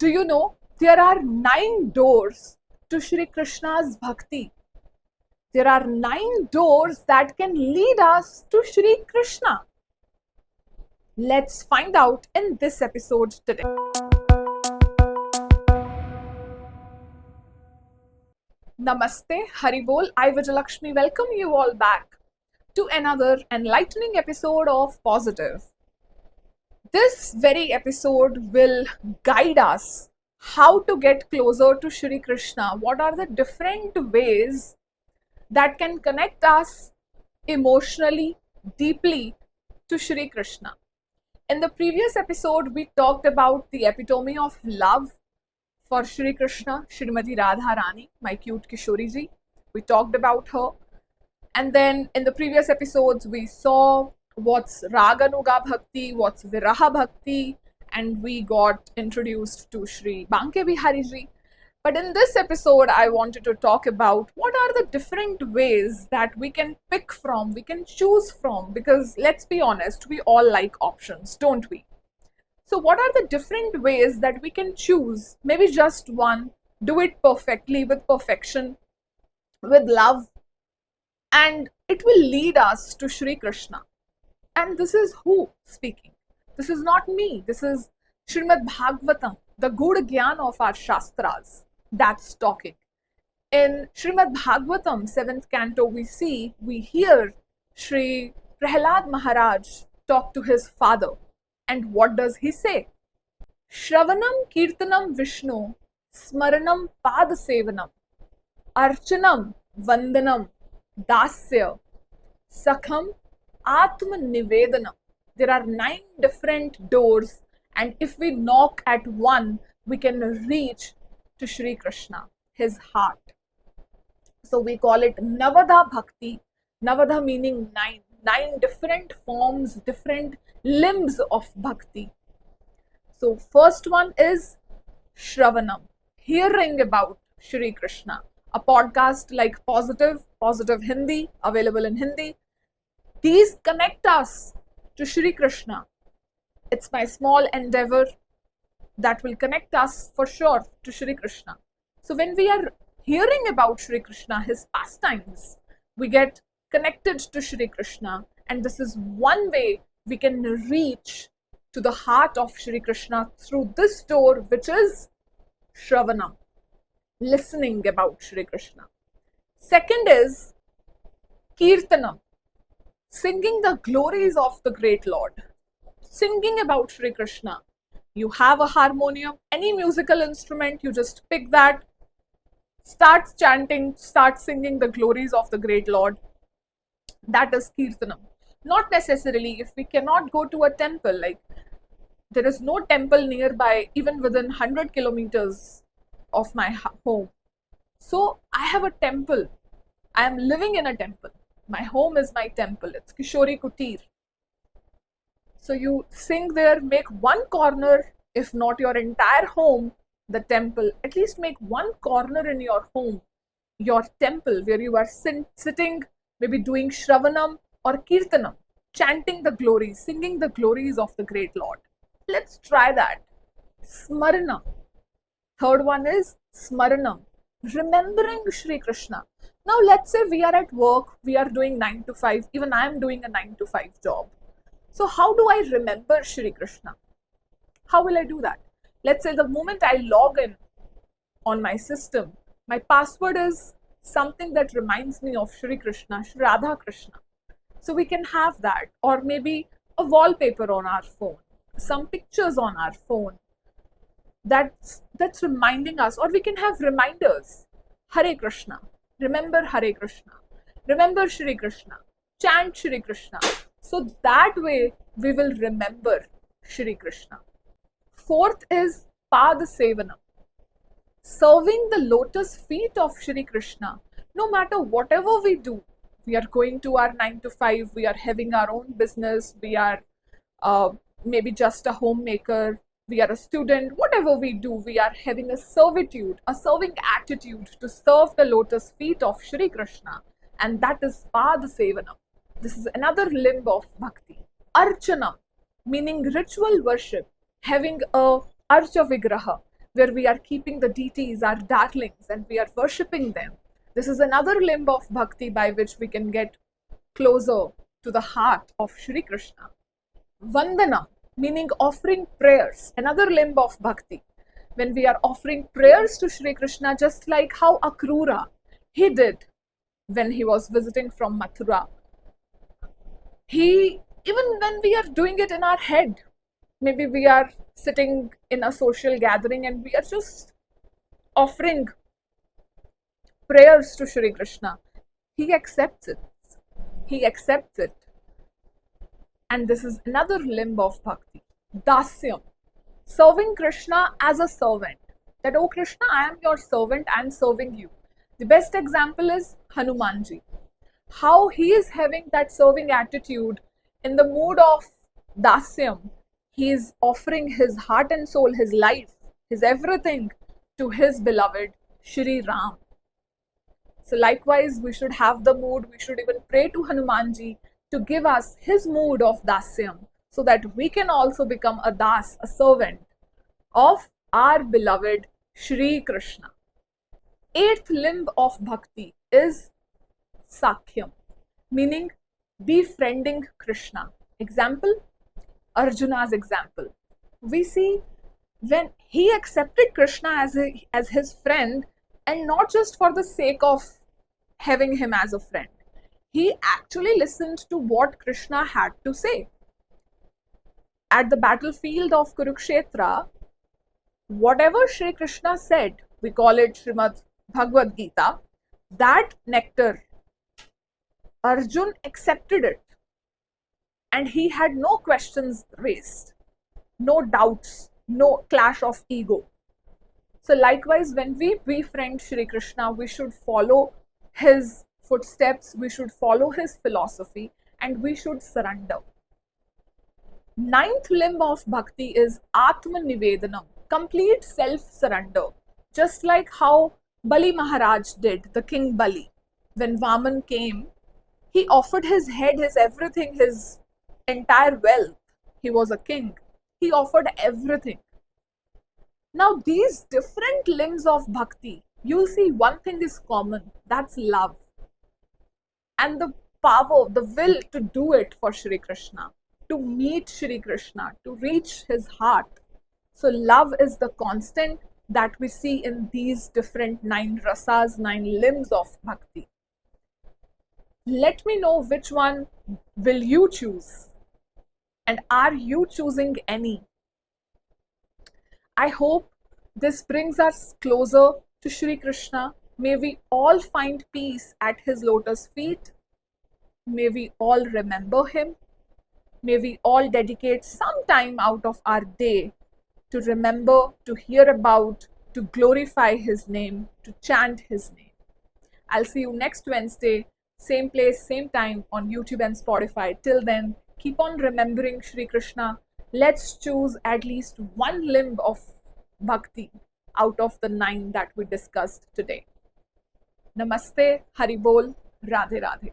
Do you know there are 9 doors to Shri Krishna's bhakti? There are 9 doors that can lead us to Shri Krishna. Let's find out in this episode today. Namaste, Haribol. I, Vijayalakshmi, welcome you all back to another enlightening episode of Positive. This very episode will guide us how to get closer to Shri Krishna. What are the different ways that can connect us emotionally, deeply to Shri Krishna? In the previous episode, we talked about the epitome of love for Shri Krishna, Srimati Radha Rani, my cute Kishori ji. We talked about her. And then in the previous episodes, we saw what's Raganuga Bhakti, what's Viraha Bhakti, and we got introduced to Shri Banke Bihari ji. But in this episode, I wanted to talk about what are the different ways that we can pick from, we can choose from, because let's be honest, we all like options, don't we? So what are the different ways that we can choose? Maybe just one, do it perfectly, with perfection, with love, and it will lead us to Shri Krishna. And this is who speaking? This is not me. This is Srimad Bhagavatam, the good gyan of our Shastras, that's talking. In Srimad Bhagavatam, 7th canto, we hear Sri Prahlad Maharaj talk to his father. And what does he say? Shravanam, Kirtanam, Vishnu, Smaranam, Padasevanam, Archanam, Vandanam, Dasya, Sakham, Atma Nivedanam. There are 9 different doors, and if we knock at one, we can reach to Shri Krishna, his heart. So we call it Navadha Bhakti. Navadha meaning 9. 9 different forms, different limbs of bhakti. So first one is Shravanam, hearing about Shri Krishna. A podcast like Positive Hindi, available in Hindi. These connect us to Shri Krishna. It's my small endeavor that will connect us for sure to Shri Krishna. So when we are hearing about Shri Krishna, his pastimes, we get connected to Shri Krishna, and this is one way we can reach to the heart of Shri Krishna through this door, which is Shravanam, listening about Shri Krishna. Second is Kirtanam, singing the glories of the great Lord, singing about Shri Krishna. You have a harmonium, any musical instrument, you just pick that, start chanting, start singing the glories of the great Lord. That is Kirtanam. Not necessarily, if we cannot go to a temple, like there is no temple nearby, even within 100 kilometers of my home. So I have a temple. I am living in a temple. My home is my temple. It's Kishori Kutir. So you sing there, make one corner, if not your entire home, the temple. At least make one corner in your home, your temple, where you are sitting, maybe doing Shravanam or Kirtanam, chanting the glories, singing the glories of the great Lord. Let's try that. Smaranam. Third one is Smaranam, remembering Shri Krishna. Now let's say we are at work, we are doing 9 to 5, even I am doing a 9 to 5 job. So how do I remember Shri Krishna? How will I do that? Let's say the moment I log in on my system, my password is something that reminds me of Shri Krishna, Shri Radha Krishna. So we can have that, or maybe a wallpaper on our phone, some pictures on our phone that's reminding us, or we can have reminders. Hare Krishna, remember Hare Krishna, remember Shri Krishna, chant Shri Krishna. So that way we will remember Shri Krishna. Fourth is Padasevanam, serving the lotus feet of Shri Krishna. No matter whatever we do, we are going to our 9 to 5, we are having our own business, we are maybe just a homemaker, we are a student, whatever we do, we are having a servitude, a serving attitude to serve the lotus feet of Shri Krishna, and that is Padasevanam. This is another limb of bhakti. Archana, meaning ritual worship, having a Archa Vigraha, where we are keeping the deities, our darlings, and we are worshipping them. This is another limb of bhakti by which we can get closer to the heart of Shri Krishna. Vandana, meaning offering prayers, another limb of bhakti. When we are offering prayers to Shri Krishna, just like how Akrura he did when he was visiting from Mathura. Even when we are doing it in our head, maybe we are sitting in a social gathering and we are just offering prayers to Shri Krishna. He accepts it. He accepts it. And this is another limb of bhakti. Dasyam, serving Krishna as a servant. That, oh Krishna, I am your servant, I am serving you. The best example is Hanumanji. How he is having that serving attitude in the mood of dasyam. He is offering his heart and soul, his life, his everything to his beloved Shri Ram. So likewise, we should have the mood, we should even pray to Hanumanji to give us his mood of dasyam, so that we can also become a das, a servant of our beloved Shri Krishna. Eighth limb of bhakti is Sakhyam, meaning befriending Krishna. Example, Arjuna's example. We see when he accepted Krishna as his friend, and not just for the sake of having him as a friend. He actually listened to what Krishna had to say. At the battlefield of Kurukshetra, whatever Shri Krishna said, we call it Srimad Bhagavatam, that nectar, Arjun accepted it. And he had no questions raised, no doubts, no clash of ego. So likewise, when we befriend Shri Krishna, we should follow his footsteps, we should follow his philosophy, and we should surrender. Ninth limb of bhakti is Atma Nivedanam, complete self-surrender. Just like how Bali Maharaj did, the king Bali. When Vaman came, he offered his head, his everything, his entire wealth. He was a king. He offered everything. Now these different limbs of bhakti, you'll see one thing is common, that's love. And the power, the will to do it for Shri Krishna, to meet Shri Krishna, to reach his heart. So love is the constant that we see in these different 9 rasas, 9 limbs of bhakti. Let me know which one will you choose, and are you choosing any? I hope this brings us closer to Shri Krishna. May we all find peace at his lotus feet. May we all remember him. May we all dedicate some time out of our day to remember, to hear about, to glorify his name, to chant his name. I'll see you next Wednesday, same place, same time on YouTube and Spotify. Till then, keep on remembering Shri Krishna. Let's choose at least one limb of bhakti out of the 9 that we discussed today. Namaste, Haribol, Radhe Radhe.